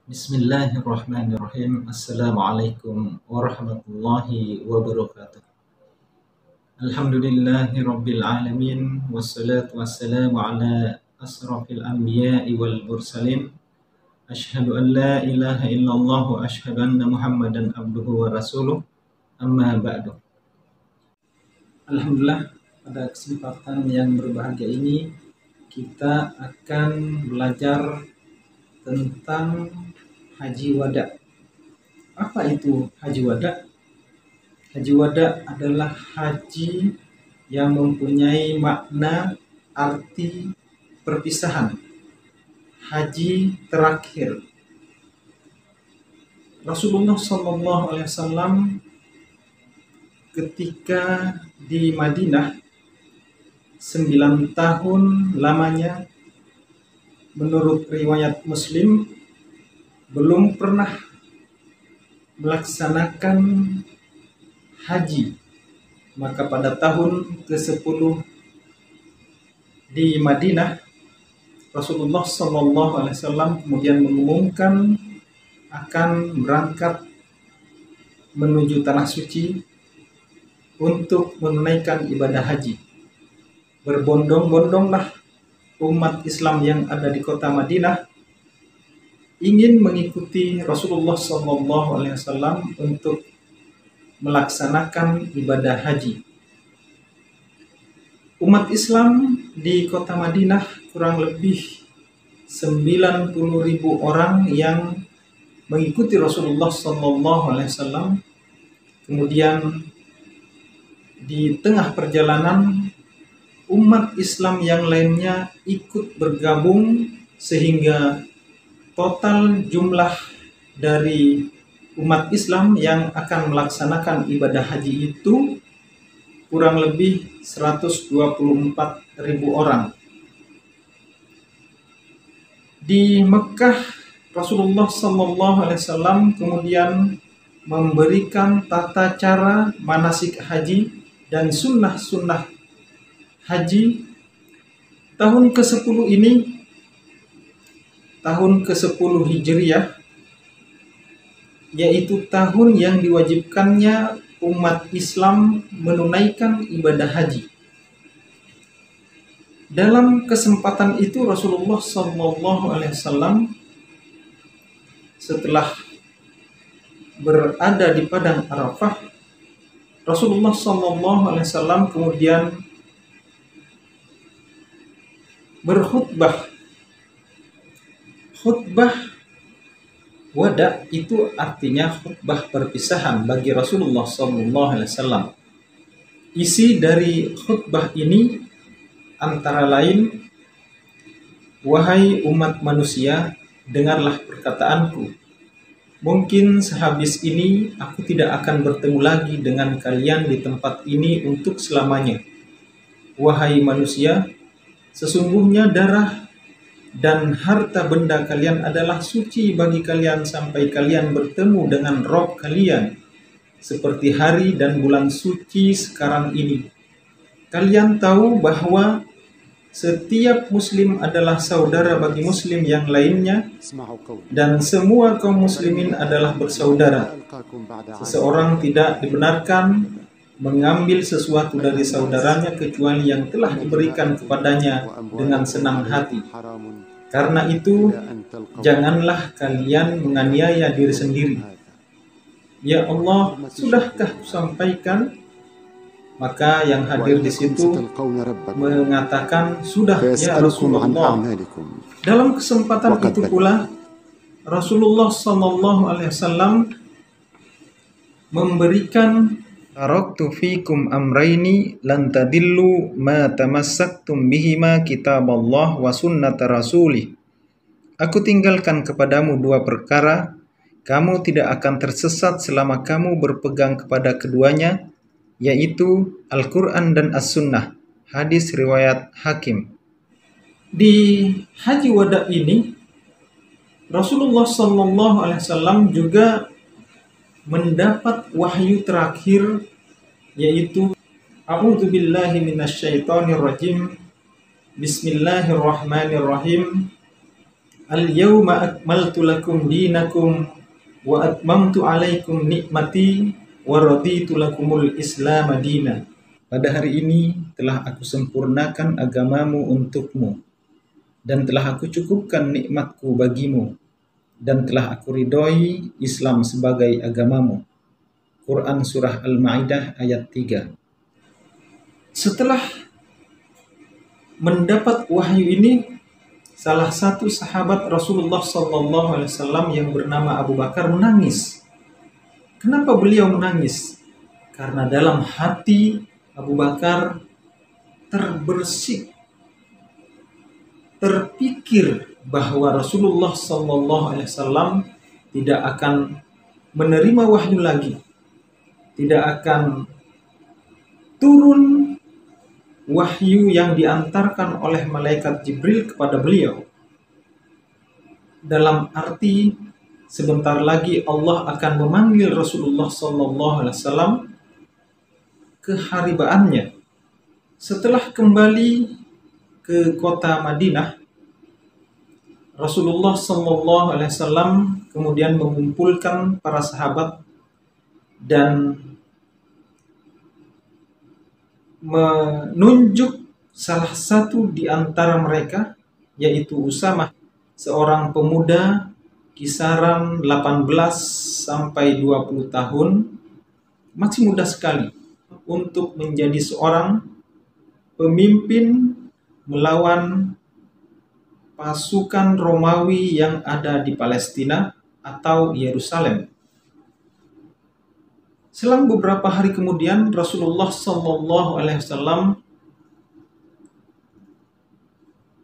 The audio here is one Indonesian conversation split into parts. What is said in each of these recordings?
Bismillahirrahmanirrahim. Assalamualaikum warahmatullahi wabarakatuh. Alhamdulillahi rabbil alamin. Wassalatu wassalamu ala asrafil anbiya'i wal mursalin. Ashhadu an la ilaha illallah wa ashhadu anna muhammadan abduhu wa rasuluh. Amma ba'du. Alhamdulillah, pada kesempatan yang berbahagia ini kita akan belajar tentang haji wada. Apa itu haji wada? Haji wada adalah haji yang mempunyai makna arti perpisahan. Haji terakhir. Rasulullah SAW ketika di Madinah 9 tahun lamanya, menurut riwayat Muslim, belum pernah melaksanakan haji. Maka pada tahun ke-10 di Madinah, Rasulullah SAW kemudian mengumumkan akan berangkat menuju Tanah Suci untuk menunaikan ibadah haji. Berbondong-bondonglah umat Islam yang ada di kota Madinah ingin mengikuti Rasulullah SAW untuk melaksanakan ibadah haji. Umat Islam di kota Madinah kurang lebih 90.000 orang yang mengikuti Rasulullah SAW. Kemudian di tengah perjalanan umat Islam yang lainnya ikut bergabung sehingga total jumlah dari umat Islam yang akan melaksanakan ibadah haji itu kurang lebih 124.000 orang. Di Mekah, Rasulullah SAW kemudian memberikan tata cara manasik haji dan sunnah-sunnah haji. Tahun ke-10 ini, tahun ke-10 Hijriah, yaitu tahun yang diwajibkannya umat Islam menunaikan ibadah haji. Dalam kesempatan itu Rasulullah SAW setelah berada di padang Arafah, Rasulullah SAW kemudian berkhutbah. Khutbah wada itu artinya khutbah perpisahan bagi Rasulullah SAW. Isi dari khutbah ini antara lain, "Wahai umat manusia, dengarlah perkataanku. Mungkin sehabis ini aku tidak akan bertemu lagi dengan kalian di tempat ini untuk selamanya. Wahai manusia, sesungguhnya darah dan harta benda kalian adalah suci bagi kalian sampai kalian bertemu dengan Rabb kalian, seperti hari dan bulan suci sekarang ini. Kalian tahu bahwa setiap muslim adalah saudara bagi muslim yang lainnya, dan semua kaum muslimin adalah bersaudara. Seseorang tidak dibenarkan mengambil sesuatu dari saudaranya kecuali yang telah diberikan kepadanya dengan senang hati. Karena itu, janganlah kalian menganiaya diri sendiri." Ya Allah, sudahkah kusampaikan? Maka yang hadir di situ mengatakan, "Sudah ya Rasulullah." Dalam kesempatan itu pula Rasulullah SAW memberikan, "Taraktu fikum amraini lan tadillu ma tamassaktum bihima kitaballah wa sunnata rasulih." Aku tinggalkan kepadamu dua perkara, kamu tidak akan tersesat selama kamu berpegang kepada keduanya, yaitu Al-Quran dan As-Sunnah. Hadis riwayat Hakim. Di haji wada ini, Rasulullah SAW juga mendapat wahyu terakhir, yaitu A'udzubillahi minasyaitonirrajim. Bismillahirrahmanirrahim. Al-yawma akmaltu lakum dinakum wa atmamtu alaikum nikmati wa raditu lakumul Islam madina. Pada hari ini telah aku sempurnakan agamamu untukmu, dan telah aku cukupkan nikmatku bagimu, dan telah aku ridhoi Islam sebagai agamamu. Quran Surah Al-Ma'idah ayat 3. Setelah mendapat wahyu ini, salah satu sahabat Rasulullah SAW yang bernama Abu Bakar menangis. Kenapa beliau menangis? Karena dalam hati Abu Bakar terbersih, terpikir bahwa Rasulullah SAW tidak akan menerima wahyu lagi, tidak akan turun wahyu yang diantarkan oleh malaikat Jibril kepada beliau. Dalam arti sebentar lagi Allah akan memanggil Rasulullah SAW ke haribaannya. Setelah kembali ke kota Madinah, Rasulullah SAW kemudian mengumpulkan para sahabat dan menunjuk salah satu di antara mereka, yaitu Usamah, seorang pemuda kisaran 18 sampai 20 tahun, masih muda sekali, untuk menjadi seorang pemimpin melawan pasukan Romawi yang ada di Palestina atau Yerusalem. Selang beberapa hari kemudian, Rasulullah SAW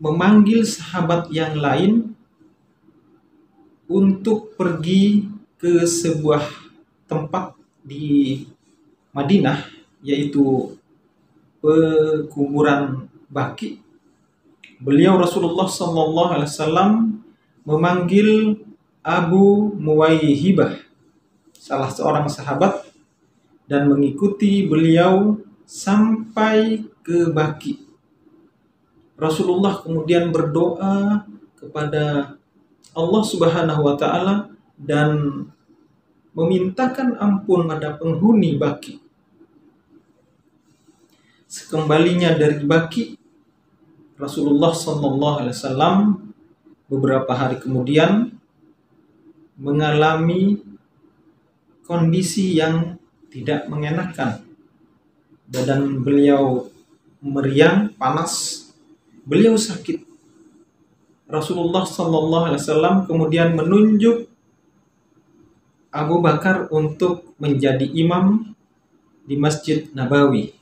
memanggil sahabat yang lain untuk pergi ke sebuah tempat di Madinah, yaitu pekuburan Baqi. Beliau Rasulullah SAW memanggil Abu Muwaihibah, salah seorang sahabat, dan mengikuti beliau sampai ke Baqi. Rasulullah kemudian berdoa kepada Allah Subhanahu wa Ta'ala dan memintakan ampun pada penghuni Baqi. Sekembalinya dari Baqi, Rasulullah SAW beberapa hari kemudian mengalami kondisi yang tidak mengenakan. Badan beliau meriang, panas, beliau sakit. Rasulullah SAW kemudian menunjuk Abu Bakar untuk menjadi imam di Masjid Nabawi.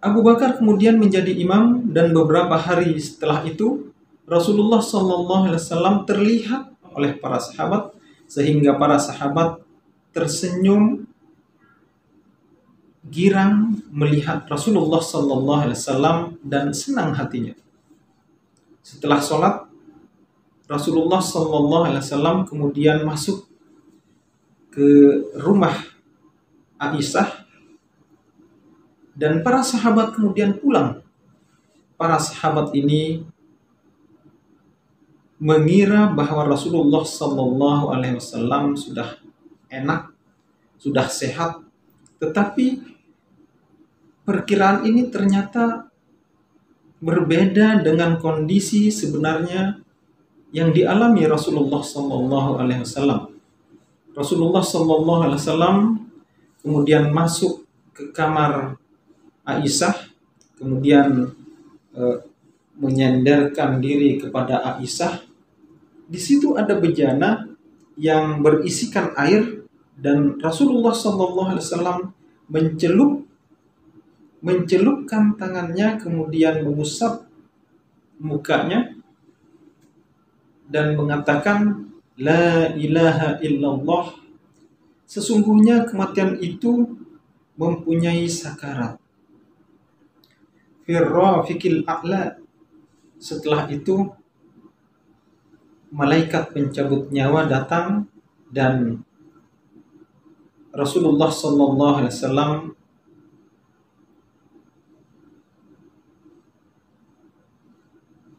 Abu Bakar kemudian menjadi imam, dan beberapa hari setelah itu Rasulullah SAW terlihat oleh para sahabat, sehingga para sahabat tersenyum girang melihat Rasulullah SAW dan senang hatinya. Setelah sholat, Rasulullah SAW kemudian masuk ke rumah Aisyah, dan para sahabat kemudian pulang. Para sahabat ini mengira bahwa Rasulullah SAW sudah enak, sudah sehat, tetapi perkiraan ini ternyata berbeda dengan kondisi sebenarnya yang dialami Rasulullah SAW. Rasulullah SAW kemudian masuk ke kamar Aisyah, kemudian menyandarkan diri kepada Aisyah. Di situ ada bejana yang berisikan air, dan Rasulullah SAW mencelupkan tangannya, kemudian mengusap mukanya dan mengatakan, La ilaha illallah, sesungguhnya kematian itu mempunyai sakarat. Firrafiqil a'la. Setelah itu malaikat pencabut nyawa datang, dan Rasulullah SAW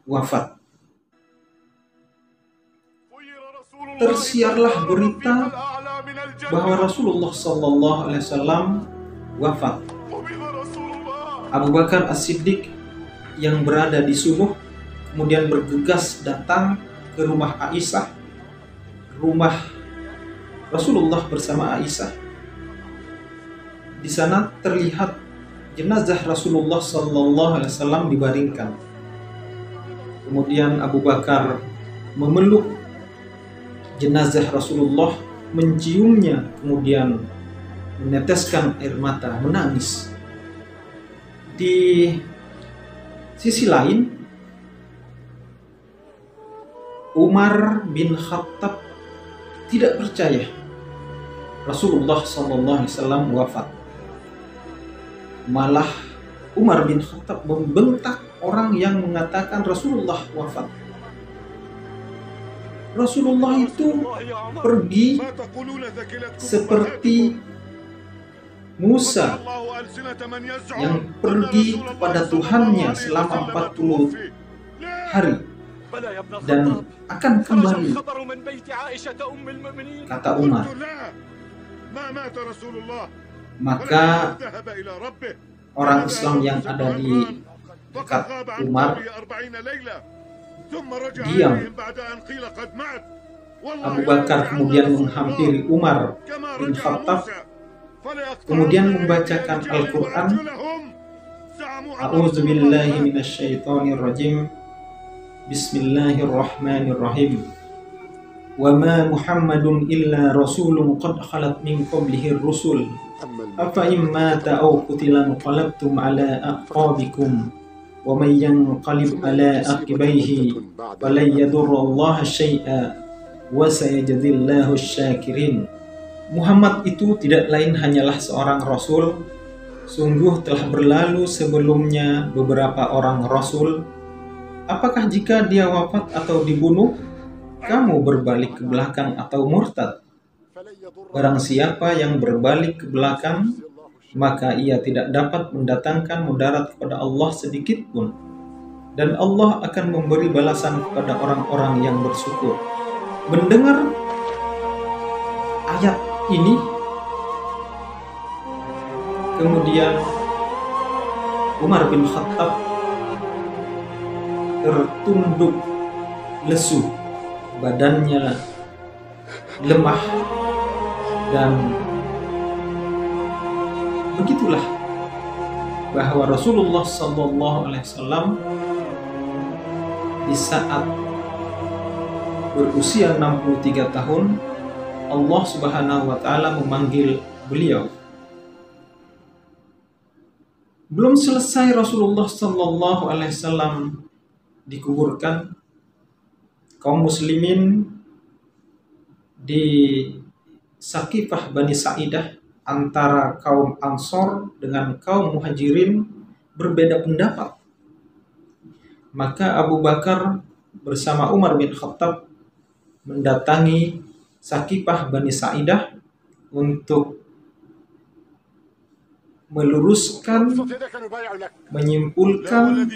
wafat. Tersiarlah berita bahwa Rasulullah SAW wafat. Abu Bakar As-Siddiq yang berada di Subuh kemudian bergegas datang ke rumah Aisyah, rumah Rasulullah bersama Aisyah. Di sana terlihat jenazah Rasulullah SAW dibaringkan. Kemudian Abu Bakar memeluk jenazah Rasulullah, menciumnya, kemudian meneteskan air mata, menangis. Di sisi lain, Umar bin Khattab tidak percaya Rasulullah SAW wafat. Malah Umar bin Khattab membentak orang yang mengatakan Rasulullah wafat. Rasulullah itu pergi seperti Musa yang pergi kepada Tuhannya selama 40 hari dan akan kembali, kata Umar. Maka orang Islam yang ada di dekat Umar diam. Abu Bakar kemudian menghampiri Umar bin Khattab, kemudian membacakan Al-Quran. A'udzubillahi minasyaitonirrajim. Bismillahirrahmanirrahim. Wa ma Muhammadun illa rasulun qad khalat min qablihi rusul. Afa imma ta'aw qutila qalabtum ala aqabikum. Wa man yanqalib ala aqibaihi falan yadurrallaha syai'a wa sayajzillahu asy-syakirin. Muhammad itu tidak lain hanyalah seorang rasul. Sungguh telah berlalu sebelumnya beberapa orang rasul. Apakah jika dia wafat atau dibunuh, kamu berbalik ke belakang atau murtad? Barang siapa yang berbalik ke belakang, maka ia tidak dapat mendatangkan mudarat kepada Allah sedikit pun. Dan Allah akan memberi balasan kepada orang-orang yang bersyukur. Mendengar ayat ini, kemudian Umar bin Khattab tertunduk lesu, badannya lemah, dan begitulah bahwa Rasulullah SAW di saat berusia 63 tahun Allah Subhanahu wa Ta'ala memanggil beliau. Belum selesai Rasulullah SAW dikuburkan, kaum muslimin di Saqifah Bani Sa'idah antara kaum Ansor dengan kaum Muhajirin berbeda pendapat. Maka Abu Bakar bersama Umar bin Khattab mendatangi Saqifah Bani Sa'idah untuk meluruskan, menyimpulkan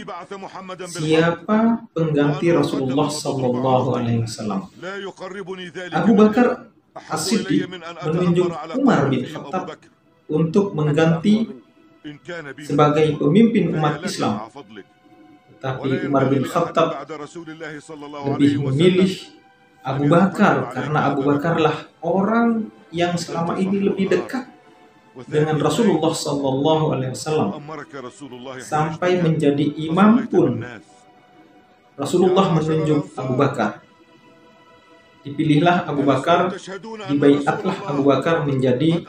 siapa pengganti Rasulullah SAW. Abu Bakar As-Siddiq menunjuk Umar bin Khattab untuk mengganti sebagai pemimpin umat Islam. Tetapi Umar bin Khattab lebih memilih Abu Bakar karena Abu Bakarlah orang yang selama ini lebih dekat dengan Rasulullah SAW. Sampai menjadi imam pun Rasulullah menunjuk Abu Bakar. Dipilihlah Abu Bakar, dibaiatlah Abu Bakar menjadi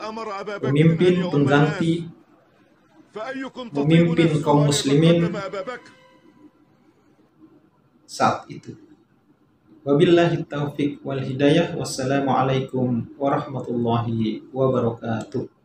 pemimpin pengganti, memimpin kaum muslimin saat itu. Wabillahi taufiq wal hidayah. Wassalamualaikum warahmatullahi wabarakatuh.